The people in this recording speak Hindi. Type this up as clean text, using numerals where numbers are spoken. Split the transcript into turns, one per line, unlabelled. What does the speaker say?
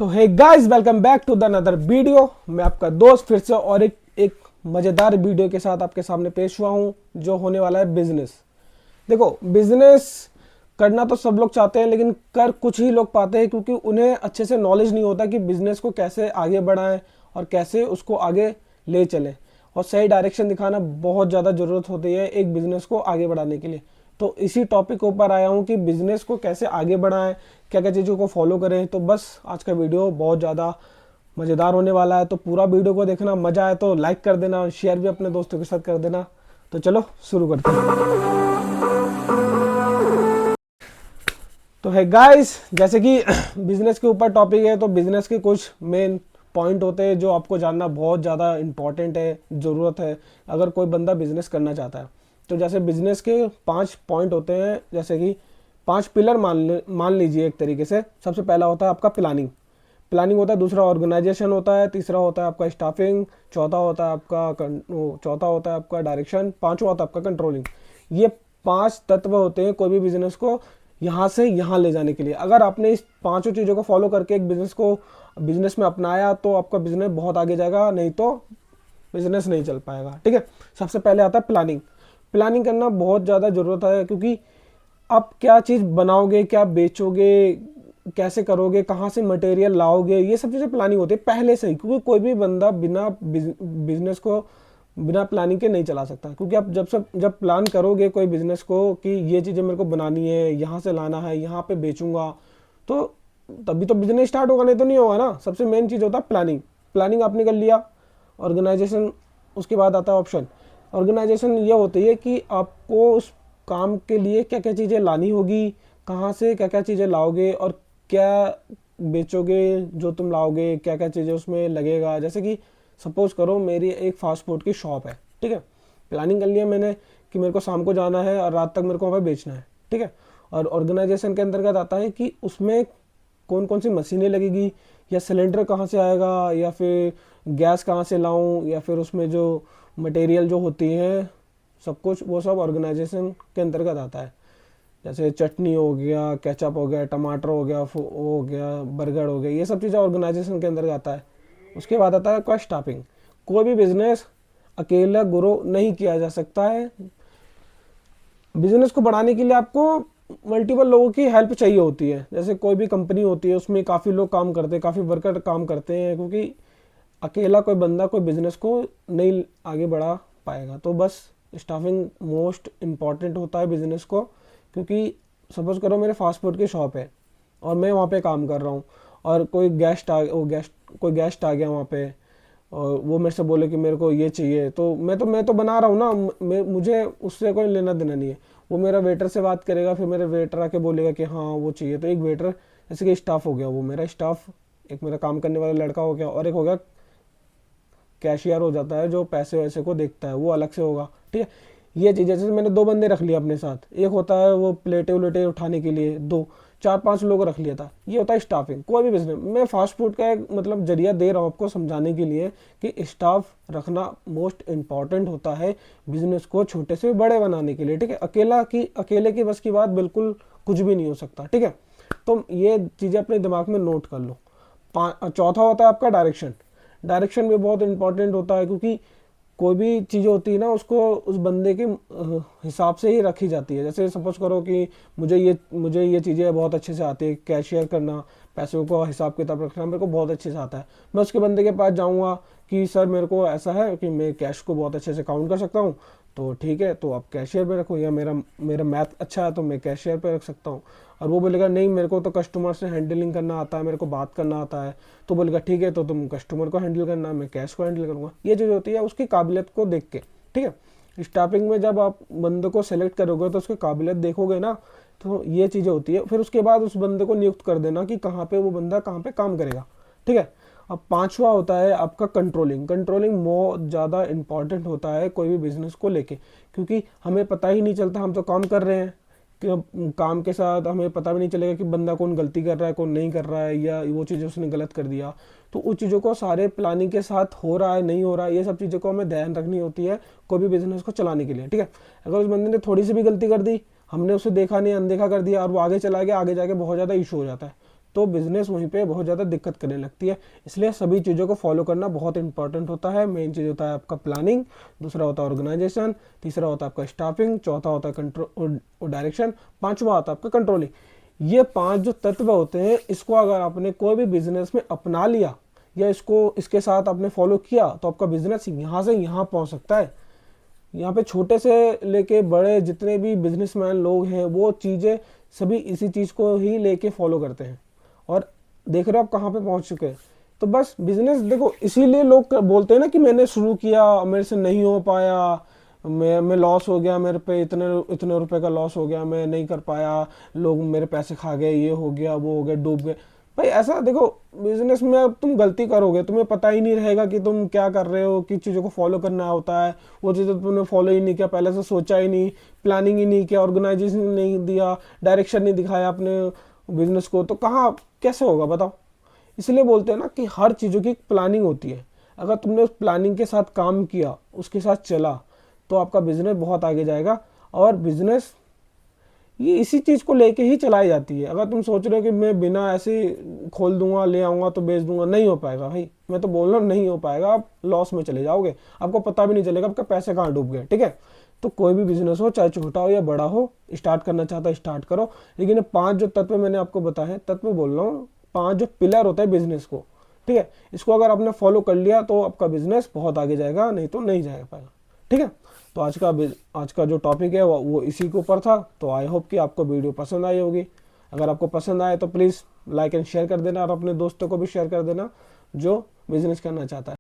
तो hey guys, welcome back to the another video. मैं आपका दोस्त फिर से और एक मज़ेदार वीडियो के साथ आपके सामने पेश हुआ हूँ, जो होने वाला है बिजनेस। देखो, बिजनेस करना तो सब लोग चाहते हैं, लेकिन कर कुछ ही लोग पाते हैं, क्योंकि उन्हें अच्छे से नॉलेज नहीं होता कि बिजनेस को कैसे आगे बढ़ाएं और कैसे उसको आगे ले चलें। और सही डायरेक्शन दिखाना बहुत ज़्यादा ज़रूरत होती है एक बिजनेस को आगे बढ़ाने के लिए। तो इसी टॉपिक के ऊपर आया हूँ कि बिजनेस को कैसे आगे बढ़ाएं, क्या क्या चीज़ों को फॉलो करें। तो बस आज का वीडियो बहुत ज़्यादा मज़ेदार होने वाला है, तो पूरा वीडियो को देखना। मज़ा आए तो लाइक कर देना और शेयर भी अपने दोस्तों के साथ कर देना। तो चलो शुरू करते हैं। तो है गाइस, जैसे कि बिजनेस के ऊपर टॉपिक है, तो बिजनेस के कुछ मेन पॉइंट होते हैं जो आपको जानना बहुत ज़्यादा इंपॉर्टेंट है, ज़रूरत है अगर कोई बंदा बिजनेस करना चाहता है। तो जैसे बिजनेस के 5 पॉइंट होते हैं, जैसे कि 5 पिलर मान लीजिए एक तरीके से। सबसे पहला होता है आपका प्लानिंग। प्लानिंग होता है, दूसरा ऑर्गेनाइजेशन होता है, तीसरा होता है आपका स्टाफिंग, चौथा होता है आपका डायरेक्शन, पांचवा होता है आपका कंट्रोलिंग। ये 5 तत्व होते हैं कोई भी बिजनेस को यहाँ से यहाँ ले जाने के लिए। अगर आपने इस पांचों चीज़ों को फॉलो करके एक बिजनेस में अपनाया तो आपका बिजनेस बहुत आगे जाएगा, नहीं तो बिजनेस नहीं चल पाएगा। ठीक है। सबसे पहले आता है प्लानिंग। प्लानिंग करना बहुत ज़्यादा ज़रूरत है, क्योंकि आप क्या चीज़ बनाओगे, क्या बेचोगे, कैसे करोगे, कहाँ से मटेरियल लाओगे, ये सब चीज़ें प्लानिंग होती है पहले से ही। क्योंकि कोई भी बंदा बिना बिजनेस को बिना प्लानिंग के नहीं चला सकता। क्योंकि आप जब प्लान करोगे कोई बिजनेस को कि ये चीज़ें मेरे को बनानी है, यहाँ से लाना है, यहाँ पे बेचूंगा, तो तभी तो बिजनेस स्टार्ट होगा, नहीं तो नहीं होगा ना। सबसे मेन चीज़ होता है प्लानिंग। प्लानिंग आपने कर लिया। ऑर्गेनाइजेशन, उसके बाद आता है ऑप्शन। ऑर्गेनाइजेशन ये होती है कि आपको उस काम के लिए क्या क्या चीज़ें लानी होगी, कहाँ से क्या क्या चीज़ें लाओगे और क्या बेचोगे जो तुम लाओगे, क्या क्या चीज़ें उसमें लगेगा। जैसे कि सपोज करो मेरी एक फास्ट फूड की शॉप है। ठीक है। प्लानिंग कर लिया मैंने कि मेरे को शाम को जाना है और रात तक मेरे को वहाँ पे बेचना है। ठीक है। और ऑर्गेनाइजेशन के अंतर्गत आता है कि उसमें कौन कौन सी मशीनें लगेगी, या सिलेंडर कहाँ से आएगा, या फिर गैस कहाँ से लाऊं, या फिर उसमें जो मटेरियल जो होती हैं सब कुछ, वो सब ऑर्गेनाइजेशन के अंतर्गत आता है। जैसे चटनी हो गया, केचप हो गया, टमाटर हो गया, वो हो गया, बर्गर हो गया, ये सब चीज़ें ऑर्गेनाइजेशन के अंदर आता है। उसके बाद आता है कॉस्ट स्टाफिंग। कोई भी बिजनेस अकेला ग्रो नहीं किया जा सकता है। बिजनेस को बढ़ाने के लिए आपको मल्टीपल लोगों की हेल्प चाहिए होती है। जैसे कोई भी कंपनी होती है, उसमें काफ़ी लोग काम करते हैं, काफ़ी वर्कर काम करते हैं, क्योंकि अकेला कोई बंदा कोई बिजनेस को नहीं आगे बढ़ा पाएगा। तो बस स्टाफिंग मोस्ट इम्पॉर्टेंट होता है बिजनेस को। क्योंकि सपोज करो मेरे फास्ट फूड की शॉप है और मैं वहाँ पे काम कर रहा हूँ, और कोई गेस्ट आ गया वहाँ पे, और वो मेरे से बोले कि मेरे को ये चाहिए, तो मैं तो बना रहा हूँ ना, मुझे उससे कोई लेना देना नहीं है। वो मेरा वेटर से बात करेगा, फिर मेरा वेटर आके बोलेगा कि हाँ वो चाहिए। तो एक वेटर, जैसे कि स्टाफ हो गया, वो मेरा स्टाफ, एक मेरा काम करने वाला लड़का हो गया, और एक हो गया कैशियर हो जाता है जो पैसे वैसे को देखता है, वो अलग से होगा। ठीक है। ये चीज़, जैसे मैंने 2 बंदे रख लिए अपने साथ, एक होता है वो प्लेटें उलेटे उठाने के लिए, 4-5 लोग रख लिया था। ये होता है स्टाफिंग। कोई भी बिजनेस, मैं फास्ट फूड का एक मतलब जरिया दे रहा हूँ आपको समझाने के लिए कि स्टाफ रखना मोस्ट इंपॉर्टेंट होता है बिजनेस को छोटे से बड़े बनाने के लिए। ठीक है। अकेले की बस की बात बिल्कुल कुछ भी नहीं हो सकता। ठीक है। तो ये चीज़ें अपने दिमाग में नोट कर लो। चौथा होता है आपका डायरेक्शन। डायरेक्शन भी बहुत इंपॉर्टेंट होता है, क्योंकि कोई भी चीज़ होती है ना, उसको उस बंदे के हिसाब से ही रखी जाती है। जैसे सपोज करो कि मुझे ये चीज़ें बहुत अच्छे से आती है, कैशियर करना, पैसों को हिसाब किताब रखना मेरे को बहुत अच्छे से आता है। मैं उसके बंदे के पास जाऊंगा कि सर मेरे को ऐसा है कि मैं कैश को बहुत अच्छे से काउंट कर सकता हूँ, तो ठीक है, तो आप कैशियर पे रखो, या मेरा मेरा मैथ अच्छा है तो मैं कैशियर पे रख सकता हूँ। और वो बोलेगा नहीं, मेरे को तो कस्टमर से हैंडलिंग करना आता है, मेरे को बात करना आता है, तो बोलेगा ठीक है, तो तुम कस्टमर को हैंडल करना, मैं कैश को हैंडल करूँगा। ये चीज़ होती है उसकी काबिलियत को देख के। ठीक है। स्टार्टिंग में जब आप बंदे को सेलेक्ट करोगे तो उसकी काबिलियत देखोगे ना, तो ये चीज़ें होती है। फिर उसके बाद उस बंदे को नियुक्त कर देना कि कहाँ पे वो बंदा कहाँ पे काम करेगा। ठीक है। अब पांचवा होता है आपका कंट्रोलिंग। कंट्रोलिंग बहुत ज़्यादा इंपॉर्टेंट होता है कोई भी बिजनेस को लेके, क्योंकि हमें पता ही नहीं चलता, हम तो काम कर रहे हैं कि काम के साथ हमें पता भी नहीं चलेगा कि बंदा कौन गलती कर रहा है, कौन नहीं कर रहा है, या वो चीज़ उसने गलत कर दिया। तो उस चीज़ों को सारे प्लानिंग के साथ हो रहा है नहीं हो रहा है, ये सब चीज़ों को हमें ध्यान रखनी होती है कोई भी बिजनेस को चलाने के लिए। ठीक है। अगर उस बंदे ने थोड़ी सी भी गलती कर दी, हमने उसे देखा नहीं, अनदेखा कर दिया, और वो आगे चला गया, आगे जाके बहुत ज़्यादा इशू हो जाता है। तो बिजनेस वहीं पे बहुत ज़्यादा दिक्कत करने लगती है। इसलिए सभी चीज़ों को फॉलो करना बहुत इंपॉर्टेंट होता है। मेन चीज़ होता है आपका प्लानिंग, दूसरा होता है ऑर्गेनाइजेशन, तीसरा होता है आपका स्टाफिंग, चौथा होता है कंट्रोल और डायरेक्शन, पांचवा होता है आपका कंट्रोलिंग। ये 5 जो तत्व होते हैं, इसको अगर आपने कोई भी बिजनेस में अपना लिया या इसको इसके साथ आपने फॉलो किया तो आपका बिजनेस यहाँ से यहाँ पहुँच सकता है। यहाँ पे छोटे से लेके बड़े जितने भी बिजनेसमैन लोग हैं वो चीज़ें सभी इसी चीज़ को ही लेके फॉलो करते हैं और देख रहे हो आप कहाँ पे पहुँच चुके हैं। तो बस बिजनेस देखो, इसीलिए लोग बोलते हैं ना कि मैंने शुरू किया, मेरे से नहीं हो पाया, मैं लॉस हो गया, मेरे पे इतने इतने रुपए का लॉस हो गया, मैं नहीं कर पाया, लोग मेरे पैसे खा गए, ये हो गया, वो हो गया, डूब गए। भाई ऐसा देखो, बिजनेस में अब तुम गलती करोगे, तुम्हें पता ही नहीं रहेगा कि तुम क्या कर रहे हो, किस चीज़ों को फॉलो करना होता है, वो चीज़ें तुमने फॉलो ही नहीं किया, पहले से सोचा ही नहीं, प्लानिंग ही नहीं किया, ऑर्गेनाइजेशन नहीं दिया, डायरेक्शन नहीं दिखाया अपने बिजनेस को, तो कहाँ कैसे होगा बताओ। इसलिए बोलते हैं ना कि हर चीज़ों की प्लानिंग होती है। अगर तुमने उस प्लानिंग के साथ काम किया, उसके साथ चला, तो आपका बिजनेस बहुत आगे जाएगा। और बिजनेस ये इसी चीज़ को लेके ही चलाई जाती है। अगर तुम सोच रहे हो कि मैं बिना ऐसे खोल दूंगा, ले आऊँगा तो बेच दूंगा, नहीं हो पाएगा भाई, मैं तो बोल रहा हूँ नहीं हो पाएगा। आप लॉस में चले जाओगे, आपको पता भी नहीं चलेगा आपके पैसे कहाँ डूब गए। ठीक है, तो कोई भी बिजनेस हो, चाहे छोटा हो या बड़ा हो, स्टार्ट करना चाहता है स्टार्ट करो। लेकिन ये 5 जो तत्व मैंने आपको बताए, तत्व बोल रहा हूँ, 5 जो पिलर होता है बिजनेस को, ठीक है, इसको अगर आपने फॉलो कर लिया तो आपका बिजनेस बहुत आगे जाएगा, नहीं तो नहीं जा पाएगा। ठीक है, तो आज का जो टॉपिक है वो इसी के ऊपर था। तो आई होप कि आपको वीडियो पसंद आई होगी। अगर आपको पसंद आए तो प्लीज़ लाइक एंड शेयर कर देना और अपने दोस्तों को भी शेयर कर देना जो बिजनेस करना चाहता है।